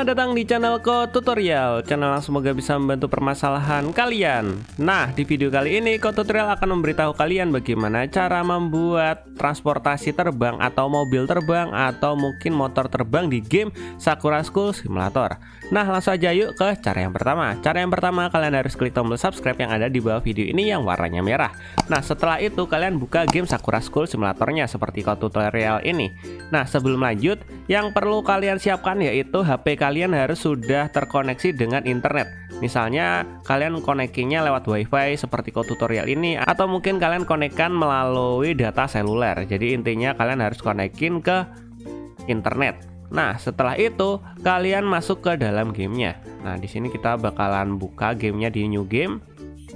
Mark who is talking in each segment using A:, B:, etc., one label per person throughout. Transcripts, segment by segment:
A: Selamat datang di channelku Tutorial, channel yang semoga bisa membantu permasalahan kalian. Nah, di video kali ini Tutorial akan memberitahu kalian bagaimana cara membuat transportasi terbang atau mobil terbang atau mungkin motor terbang di game Sakura School Simulator. Nah, langsung aja yuk ke cara yang pertama. Cara yang pertama, kalian harus klik tombol subscribe yang ada di bawah video ini yang warnanya merah. Nah, setelah itu kalian buka game Sakura School Simulatornya seperti Tutorial ini. Nah, sebelum lanjut, yang perlu kalian siapkan yaitu HP kalian harus sudah terkoneksi dengan internet. Misalnya kalian koneksinya lewat wifi seperti tutorial ini, atau mungkin kalian konekkan melalui data seluler. Jadi intinya kalian harus konekin ke internet. Nah, setelah itu kalian masuk ke dalam gamenya. Nah, di sini kita bakalan buka gamenya di new game.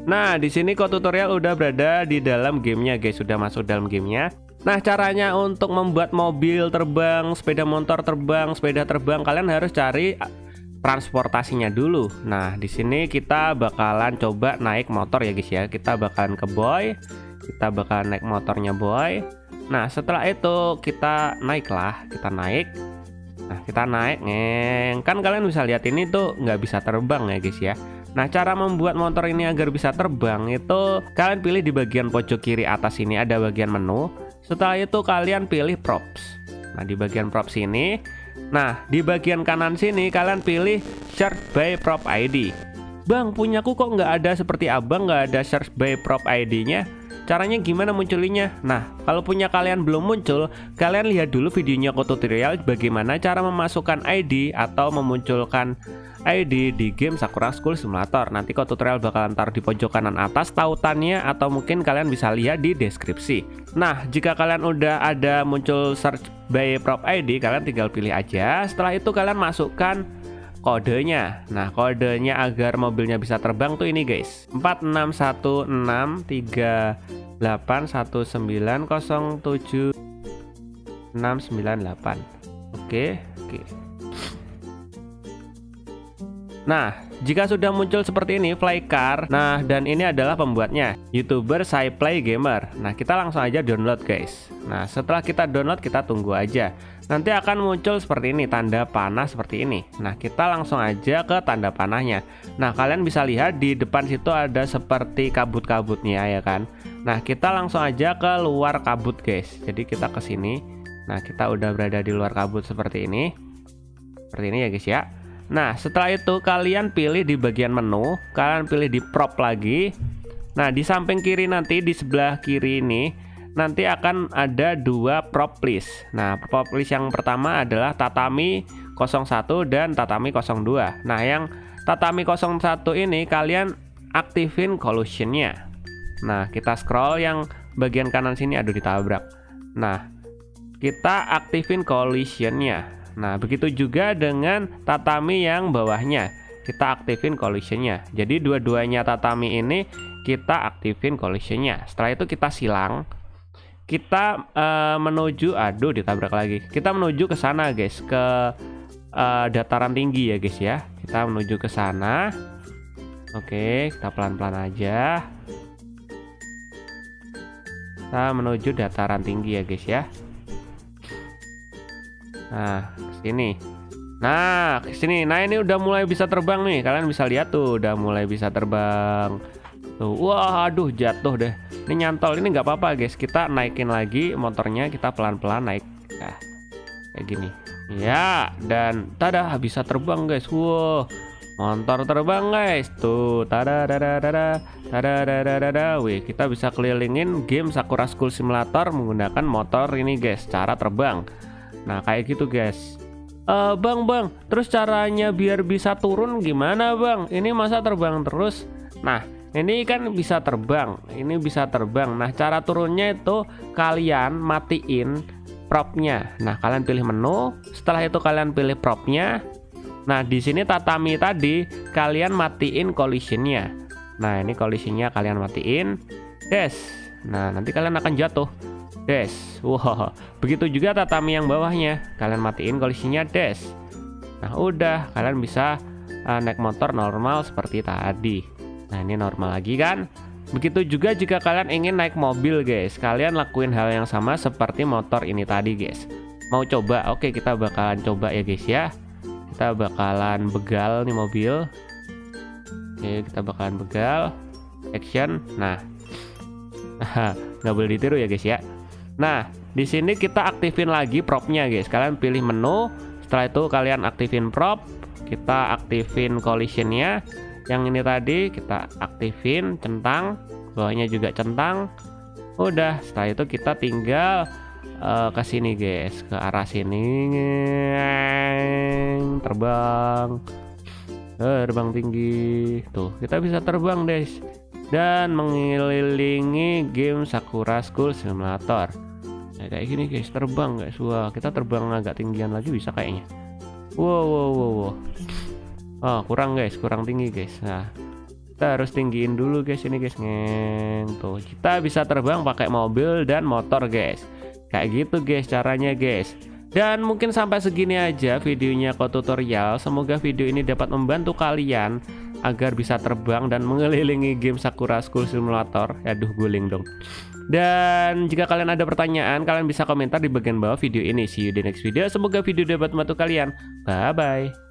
A: Nah, di sini Tutorial udah berada di dalam gamenya guys, sudah masuk dalam gamenya. Nah, caranya untuk membuat mobil terbang, sepeda motor terbang, sepeda terbang, kalian harus cari transportasinya dulu. Nah, di sini kita bakalan coba naik motor ya guys ya. Kita bakalan ke Boy, kita bakalan naik motornya Boy. Nah, setelah itu kita naik lah, kita naik. Nah, kita naik, ngeng. Kan kalian bisa lihat ini tuh nggak bisa terbang ya guys ya. Nah, cara membuat motor ini agar bisa terbang itu kalian pilih di bagian pojok kiri atas ini ada bagian menu. Setelah itu kalian pilih props. Nah, di bagian props ini, nah di bagian kanan sini kalian pilih search by prop ID. Bang, punyaku kok nggak ada seperti abang, nggak ada search by prop ID-nya. Caranya gimana munculinya? Nah, kalau punya kalian belum muncul, kalian lihat dulu videonya tutorial bagaimana cara memasukkan ID atau memunculkan ID di game Sakura School Simulator. Nanti tutorial bakalan taruh di pojok kanan atas tautannya, atau mungkin kalian bisa lihat di deskripsi. Nah, jika kalian udah ada muncul search by prop ID, kalian tinggal pilih aja. Setelah itu kalian masukkan kodenya. Nah, kodenya agar mobilnya bisa terbang tuh ini guys, 46163819076698. Oke. Nah, jika sudah muncul seperti ini Flycar, nah dan ini adalah pembuatnya, YouTuber Cyplay Gamer. Nah, kita langsung aja download guys. Nah, setelah kita download kita tunggu aja. Nanti akan muncul seperti ini, tanda panah seperti ini. Nah, kita langsung aja ke tanda panahnya. Nah, kalian bisa lihat di depan situ ada seperti kabut-kabutnya ya kan. Nah, kita langsung aja ke luar kabut guys. Jadi kita ke sini. Nah, kita udah berada di luar kabut seperti ini. Seperti ini ya guys ya. Nah, setelah itu kalian pilih di bagian menu, kalian pilih di prop lagi. Nah, di samping kiri nanti di sebelah kiri ini nanti akan ada dua prop list. Nah, prop list yang pertama adalah Tatami 01 dan Tatami 02. Nah, yang Tatami 01 ini kalian aktifin collisionnya. Nah, kita scroll yang bagian kanan sini, aduh ditabrak. Nah, kita aktifin collisionnya. Nah, begitu juga dengan Tatami yang bawahnya, kita aktifin collisionnya. Jadi dua-duanya Tatami ini kita aktifin collisionnya. Setelah itu kita silang, kita menuju, aduh ditabrak lagi. Kita menuju ke sana guys, ke dataran tinggi ya guys ya. Kita menuju ke sana. Oke, kita pelan-pelan aja. Kita menuju dataran tinggi ya guys ya. Nah, kesini. Nah, kesini. Nah, ini udah mulai bisa terbang nih. Kalian bisa lihat tuh, udah mulai bisa terbang. Tuh, wah, aduh jatuh deh. Ini nyantol, ini nggak apa-apa guys. Kita naikin lagi motornya, kita pelan-pelan naik. Nah, kayak gini. Ya, dan tada bisa terbang guys. Wow, motor terbang guys. Tuh, tada. Wih, kita bisa kelilingin game Sakura School Simulator menggunakan motor ini guys, cara terbang. Nah, kayak gitu guys. Bang, terus caranya biar bisa turun gimana bang? Ini masa terbang terus? Nah, ini kan bisa terbang, ini bisa terbang. Nah, cara turunnya itu kalian matiin propnya. Nah, kalian pilih menu. Setelah itu kalian pilih propnya. Nah, di sini Tatami tadi kalian matiin collisionnya. Nah, ini collisionnya kalian matiin. Yes. Nah, nanti kalian akan jatuh. Des. Wow, begitu juga Tatami yang bawahnya, kalian matiin kolisinya des. Nah, udah kalian bisa naik motor normal seperti tadi. Nah, ini normal lagi kan. Begitu juga jika kalian ingin naik mobil guys, kalian lakuin hal yang sama seperti motor ini tadi guys. Mau coba? Oke, kita bakalan coba ya guys ya. Kita bakalan begal nih mobil. Oke, kita bakalan begal. Action. Nah, nggak boleh ditiru ya guys ya. Nah, di sini kita aktifin lagi propnya guys. Kalian pilih menu. Setelah itu kalian aktifin prop. Kita aktifin collisionnya. Yang ini tadi kita aktifin centang. Bawahnya juga centang. Udah. Setelah itu kita tinggal ke sini guys, ke arah sini, terbang tinggi. Tuh, kita bisa terbang guys dan mengelilingi game Sakura School Simulator. Nah, kayak gini guys, terbang guys. Wah, kita terbang agak tinggian lagi bisa kayaknya. Wow. Oh, kurang guys, kurang tinggi guys. Nah, kita harus tinggiin dulu guys ini guys. Tuh, kita bisa terbang pakai mobil dan motor guys. Kayak gitu guys caranya guys. Dan mungkin sampai segini aja videonya tutorial. Semoga video ini dapat membantu kalian agar bisa terbang dan mengelilingi game Sakura School Simulator. Aduh, guling dong. Dan jika kalian ada pertanyaan, kalian bisa komentar di bagian bawah video ini. See you di next video. Semoga video dapat membantu kalian. Bye bye.